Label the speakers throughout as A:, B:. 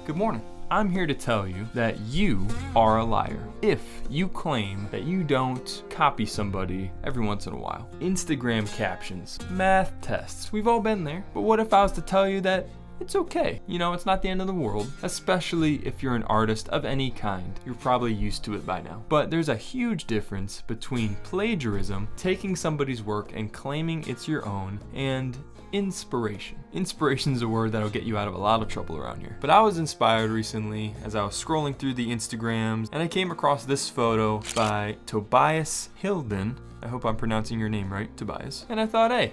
A: Good morning. I'm here to tell you that you are a liar if you claim that you don't copy somebody every once in a while. Instagram captions, math tests, we've all been there. But what if I was to tell you that it's okay? You know, it's not the end of the world, especially if you're an artist of any kind. You're probably used to it by now. But there's a huge difference between plagiarism, taking somebody's work and claiming it's your own, and inspiration. Inspiration is a word that'll get you out of a lot of trouble around here. But I was inspired recently as I was scrolling through the Instagrams, and I came across this photo by Tobias Hilden. I hope I'm pronouncing your name right, Tobias. And I thought, hey,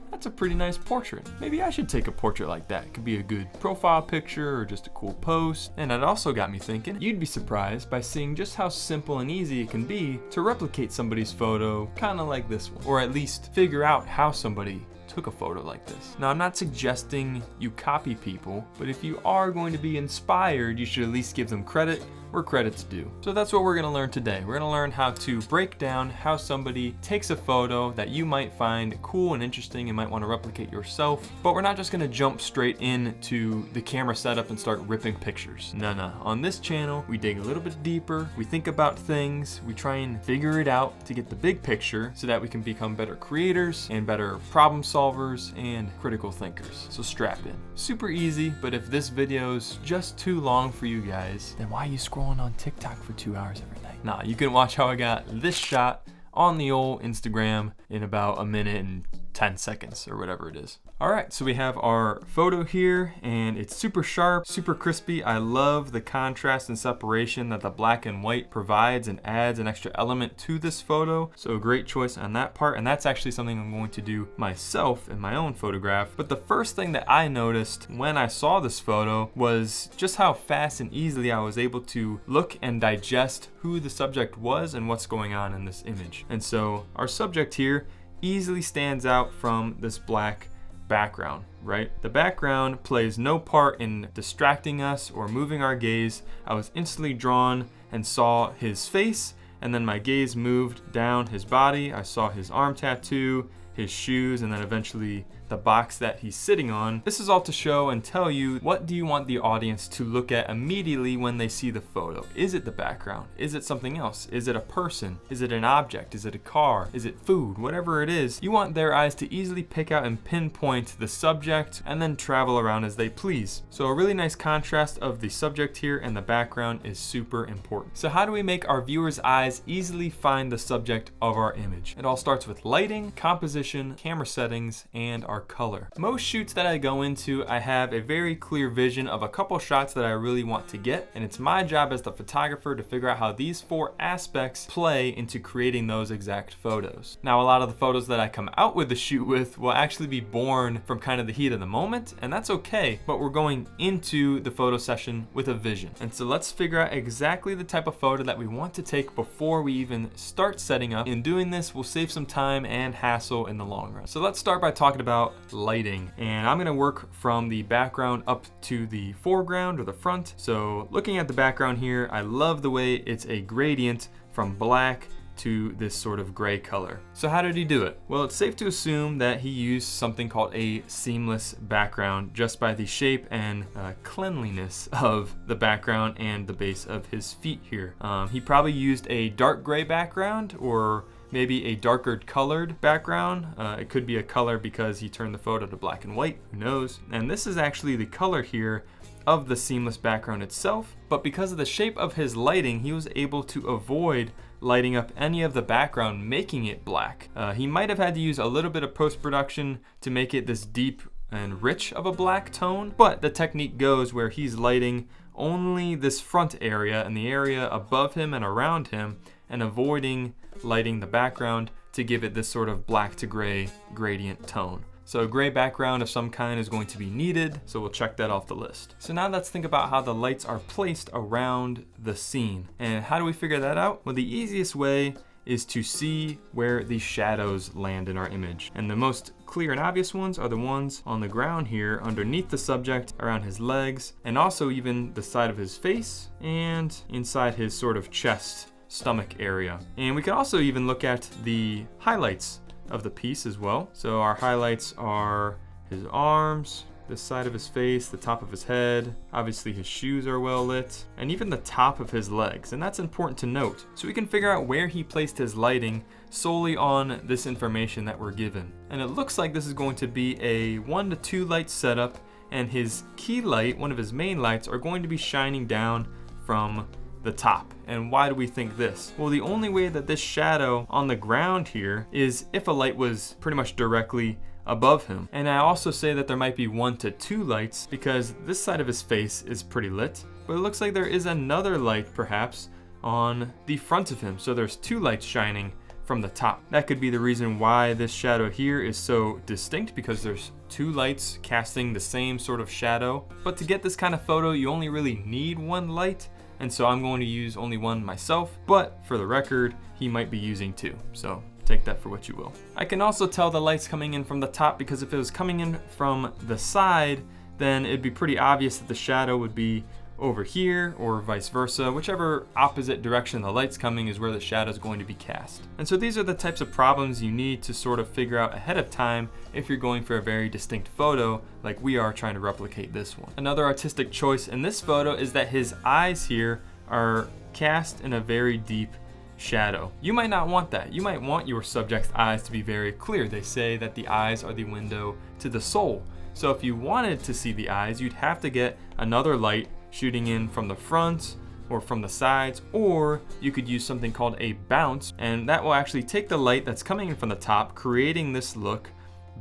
A: that's a pretty nice portrait. Maybe I should take a portrait like that. It could be a good profile picture or just a cool post. And it also got me thinking, you'd be surprised by seeing just how simple and easy it can be to replicate somebody's photo kind of like this one, or at least figure out how somebody took a photo like this. Now, I'm not suggesting you copy people, but if you are going to be inspired, you should at least give them credit where credit's due. So that's what we're gonna learn today. We're gonna learn how to break down how somebody takes a photo that you might find cool and interesting and might wanna replicate yourself, but we're not just gonna jump straight into the camera setup and start ripping pictures. No. On this channel, we dig a little bit deeper, we think about things, we try and figure it out to get the big picture so that we can become better creators and better problem solvers and critical thinkers. So strap in. Super easy, but if this video's just too long for you guys, then why are you scrolling on TikTok for 2 hours every night? Nah, you can watch how I got this shot on the old Instagram in about a minute and 10 seconds or whatever it is. All right, so we have our photo here and it's super sharp, super crispy. I love the contrast and separation that the black and white provides and adds an extra element to this photo. So a great choice on that part. And that's actually something I'm going to do myself in my own photograph. But the first thing that I noticed when I saw this photo was just how fast and easily I was able to look and digest who the subject was and what's going on in this image. And so our subject here easily stands out from this black background, right? The background plays no part in distracting us or moving our gaze. I was instantly drawn and saw his face, and then my gaze moved down his body. I saw his arm tattoo, his shoes, and then eventually the box that he's sitting on. This is all to show and tell you, what do you want the audience to look at immediately when they see the photo? Is it the background? Is it something else? Is it a person? Is it an object? Is it a car? Is it food? Whatever it is, you want their eyes to easily pick out and pinpoint the subject and then travel around as they please. So a really nice contrast of the subject here and the background is super important. So how do we make our viewers' eyes easily find the subject of our image? It all starts with lighting, composition, camera settings, and our color. Most shoots that I go into, I have a very clear vision of a couple shots that I really want to get, and it's my job as the photographer to figure out how these 4 aspects play into creating those exact photos. Now, a lot of the photos that I come out with the shoot with will actually be born from kind of the heat of the moment, and that's okay, but we're going into the photo session with a vision. And so let's figure out exactly the type of photo that we want to take before we even start setting up. In doing this, we'll save some time and hassle in the long run. So let's start by talking about lighting, and I'm gonna work from the background up to the foreground or the front. So looking at the background here, I love the way it's a gradient from black to this sort of gray color. So how did he do it? Well, it's safe to assume that he used something called a seamless background just by the shape and cleanliness of the background and the base of his feet here. He probably used a dark gray background or maybe a darker colored background. It could be a color because he turned the photo to black and white, who knows? And this is actually the color here of the seamless background itself, but because of the shape of his lighting, he was able to avoid lighting up any of the background, making it black. He might have had to use a little bit of post-production to make it this deep and rich of a black tone, but the technique goes where he's lighting only this front area and the area above him and around him, and avoiding lighting the background to give it this sort of black to gray gradient tone. So a gray background of some kind is going to be needed, so we'll check that off the list. So now let's think about how the lights are placed around the scene. And how do we figure that out? Well, the easiest way is to see where the shadows land in our image. And the most clear and obvious ones are the ones on the ground here underneath the subject, around his legs, and also even the side of his face and inside his sort of chest, stomach area. And we can also even look at the highlights of the piece as well. So our highlights are his arms, this side of his face, the top of his head. Obviously his shoes are well lit, and even the top of his legs, and that's important to note. So we can figure out where he placed his lighting solely on this information that we're given. And it looks like this is going to be a 1 to 2 light setup, and his key light, one of his main lights, are going to be shining down from the top. And why do we think this? Well, the only way that this shadow on the ground here is if a light was pretty much directly above him. And I also say that there might be 1 to 2 lights because this side of his face is pretty lit, but it looks like there is another light perhaps on the front of him. So there's 2 lights shining from the top. That could be the reason why this shadow here is so distinct, because there's 2 lights casting the same sort of shadow. But to get this kind of photo, you only really need 1 light, and so I'm going to use only 1 myself, but for the record, he might be using 2. So take that for what you will. I can also tell the light's coming in from the top, because if it was coming in from the side, then it'd be pretty obvious that the shadow would be over here or vice versa. Whichever opposite direction the light's coming is where the shadow is going to be cast. And so these are the types of problems you need to sort of figure out ahead of time if you're going for a very distinct photo like we are trying to replicate this one. Another artistic choice in this photo is that his eyes here are cast in a very deep shadow. You might not want that. You might want your subject's eyes to be very clear. They say that the eyes are the window to the soul. So if you wanted to see the eyes, you'd have to get another light shooting in from the front or from the sides, or you could use something called a bounce, and that will actually take the light that's coming in from the top, creating this look,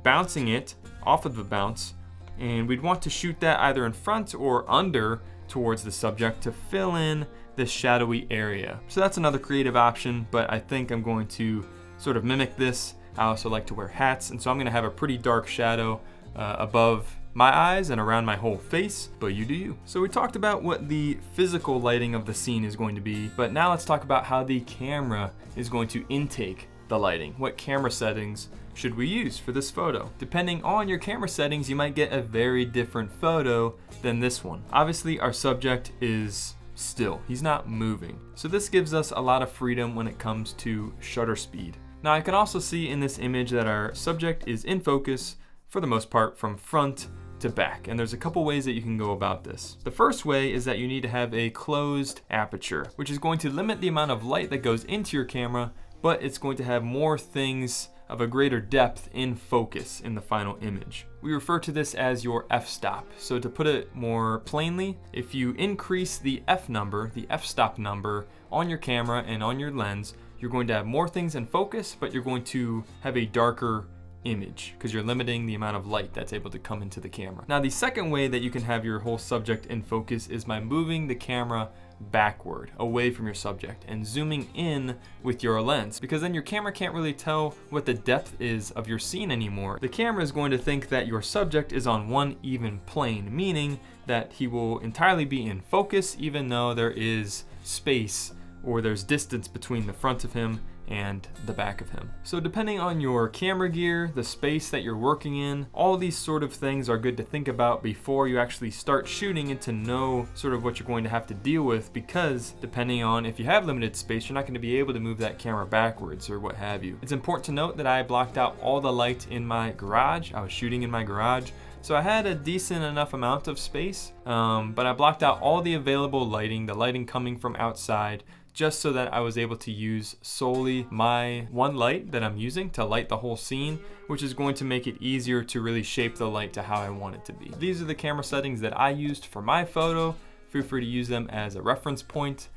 A: bouncing it off of the bounce, and we'd want to shoot that either in front or under towards the subject to fill in this shadowy area. So that's another creative option, but I think I'm going to sort of mimic this. I also like to wear hats, and so I'm going to have a pretty dark shadow above my eyes and around my whole face, but you do you. So we talked about what the physical lighting of the scene is going to be, but now let's talk about how the camera is going to intake the lighting. What camera settings should we use for this photo? Depending on your camera settings, you might get a very different photo than this one. Obviously, our subject is still. He's not moving. So this gives us a lot of freedom when it comes to shutter speed. Now I can also see in this image that our subject is in focus for the most part from front to back, and there's a couple ways that you can go about this. The first way is that you need to have a closed aperture, which is going to limit the amount of light that goes into your camera, but it's going to have more things of a greater depth in focus in the final image. We refer to this as your f-stop. So to put it more plainly, if you increase the f-stop number on your camera and on your lens, you're going to have more things in focus, but you're going to have a darker image because you're limiting the amount of light that's able to come into the camera. Now the second way that you can have your whole subject in focus is by moving the camera backward away from your subject and zooming in with your lens, because then your camera can't really tell what the depth is of your scene anymore. The camera is going to think that your subject is on one even plane, meaning that he will entirely be in focus even though there is space or there's distance between the front of him and the back of him. So depending on your camera gear, the space that you're working in, all these sort of things are good to think about before you actually start shooting and to know sort of what you're going to have to deal with, because depending on if you have limited space, you're not going to be able to move that camera backwards or what have you. It's important to note that I blocked out all the light in my garage. I was shooting in my garage, so I had a decent enough amount of space, but I blocked out all the available lighting, the lighting coming from outside, just so that I was able to use solely my one light that I'm using to light the whole scene, which is going to make it easier to really shape the light to how I want it to be. These are the camera settings that I used for my photo. Feel free to use them as a reference point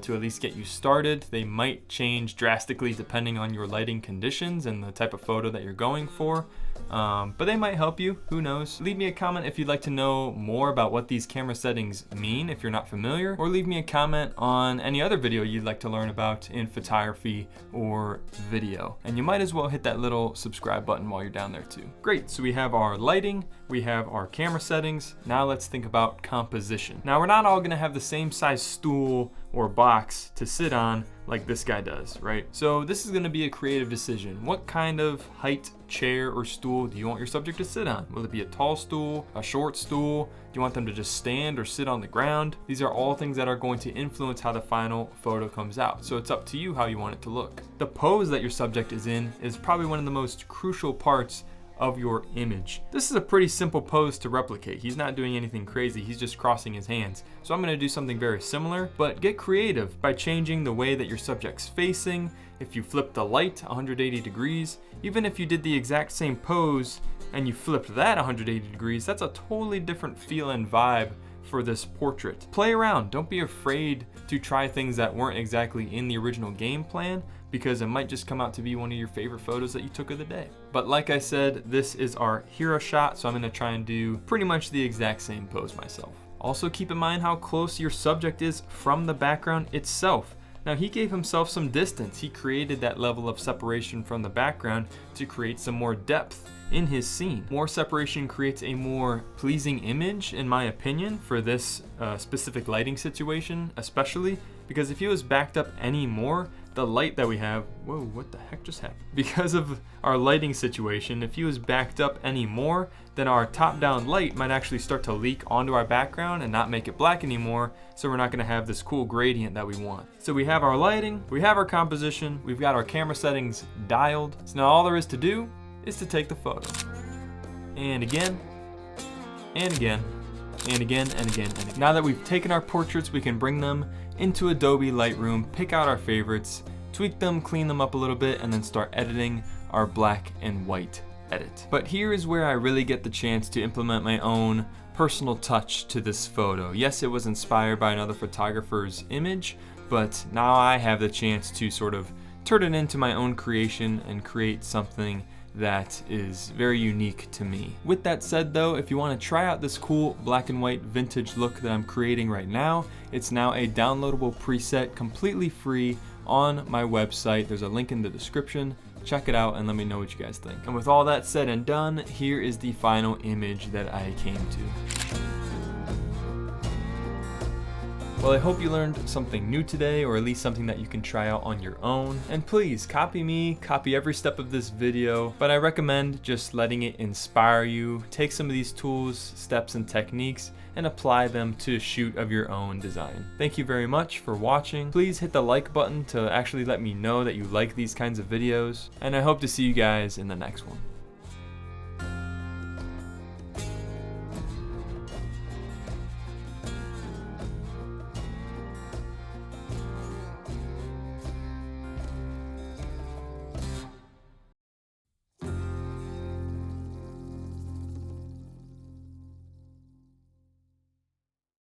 A: to at least get you started. They might change drastically depending on your lighting conditions and the type of photo that you're going for. But they might help you, who knows. Leave me a comment if you'd like to know more about what these camera settings mean if you're not familiar, or leave me a comment on any other video you'd like to learn about in photography or video. And you might as well hit that little subscribe button while you're down there too. Great, so we have our lighting, we have our camera settings. Now let's think about composition. Now we're not all gonna have the same size stool or box to sit on like this guy does, right? So this is gonna be a creative decision. What kind of height chair or stool do you want your subject to sit on? Will it be a tall stool, a short stool? Do you want them to just stand or sit on the ground? These are all things that are going to influence how the final photo comes out. So it's up to you how you want it to look. The pose that your subject is in is probably one of the most crucial parts of your image. This is a pretty simple pose to replicate. He's not doing anything crazy, he's just crossing his hands. So I'm gonna do something very similar, but get creative by changing the way that your subject's facing. If you flip the light 180 degrees, even if you did the exact same pose and you flipped that 180 degrees, that's a totally different feel and vibe for this portrait. Play around, don't be afraid to try things that weren't exactly in the original game plan, because it might just come out to be one of your favorite photos that you took of the day. But like I said, this is our hero shot, so I'm gonna try and do pretty much the exact same pose myself. Also keep in mind how close your subject is from the background itself. Now he gave himself some distance. He created that level of separation from the background to create some more depth in his scene. More separation creates a more pleasing image, in my opinion, for this specific lighting situation, especially because if he was backed up any more, the light that we have, whoa, what the heck just happened? Because of our lighting situation, if he was backed up any more, then our top-down light might actually start to leak onto our background and not make it black anymore, so we're not gonna have this cool gradient that we want. So we have our lighting, we have our composition, we've got our camera settings dialed, so now all there is to do is to take the photo. And again, and again, and again, and again, and again. Now that we've taken our portraits, we can bring them into Adobe Lightroom, pick out our favorites, tweak them, clean them up a little bit, and then start editing our black and white edit. But here is where I really get the chance to implement my own personal touch to this photo. Yes, it was inspired by another photographer's image, but now I have the chance to sort of turn it into my own creation and create something that is very unique to me. With that said though, if you want to try out this cool black and white vintage look that I'm creating right now, it's now a downloadable preset completely free on my website. There's a link in the description. Check it out and let me know what you guys think. And with all that said and done, here is the final image that I came to. Well, I hope you learned something new today, or at least something that you can try out on your own. And please copy me, copy every step of this video, but I recommend just letting it inspire you. Take some of these tools, steps, and techniques and apply them to a shoot of your own design. Thank you very much for watching. Please hit the like button to actually let me know that you like these kinds of videos, and I hope to see you guys in the next one.